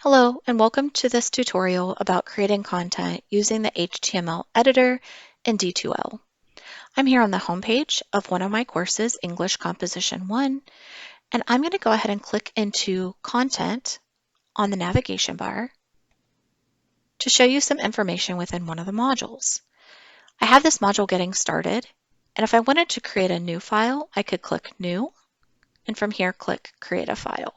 Hello, and welcome to this tutorial about creating content using the HTML editor in D2L. I'm here on the homepage of one of my courses, English Composition 1, and I'm going to go ahead and click into Content on the navigation bar to show you some information within one of the modules. I have this module getting started, and if I wanted to create a new file, I could click New, and from here click Create a File.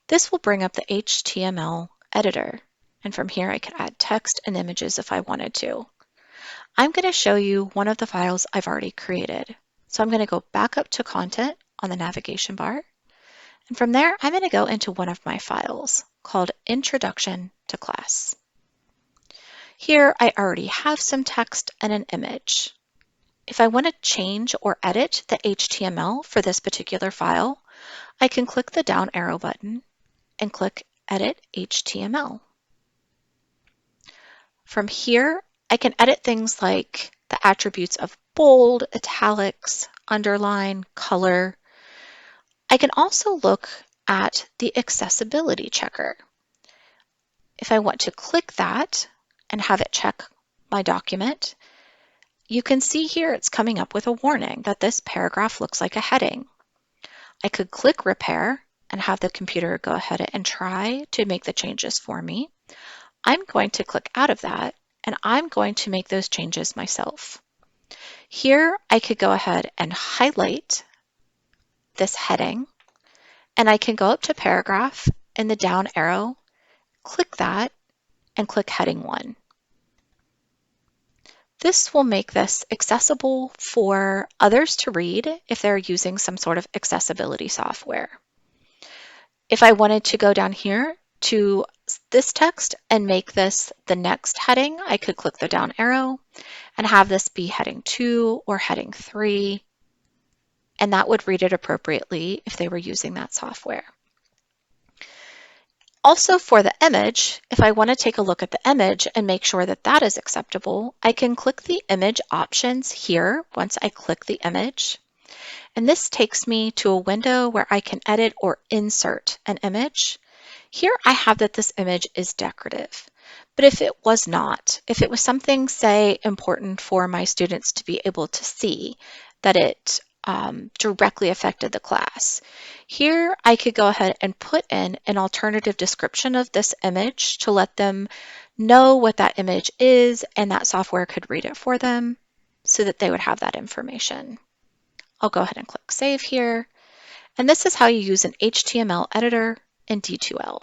This will bring up the HTML editor, and from here I could add text and images if I wanted to. I'm going to show you one of the files I've already created. So I'm going to go back up to Content on the navigation bar, and from there I'm going to go into one of my files called Introduction to Class. Here I already have some text and an image. If I want to change or edit the HTML for this particular file, I can click the down arrow button and click Edit HTML. From here, I can edit things like the attributes of bold, italics, underline, color. I can also look at the accessibility checker. If I want to click that and have it check my document, you can see here it's coming up with a warning that this paragraph looks like a heading. I could click Repair and have the computer go ahead and try to make the changes for me. I'm going to click out of that, and I'm going to make those changes myself. Here, I could go ahead and highlight this heading, and I can go up to Paragraph and the down arrow, click that, and click Heading 1. This will make this accessible for others to read if they're using some sort of accessibility software. If I wanted to go down here to this text and make this the next heading, I could click the down arrow and have this be heading 2 or heading 3, and that would read it appropriately if they were using that software. Also for the image, if I want to take a look at the image and make sure that that is acceptable, I can click the image options here once I click the image. And this takes me to a window where I can edit or insert an image. Here I have that this image is decorative, but if it was not, if it was something, say, important for my students to be able to see, that it directly affected the class, here I could go ahead and put in an alternative description of this image to let them know what that image is, and that software could read it for them so that they would have that information. I'll go ahead and click Save here, and this is how you use an HTML editor in D2L.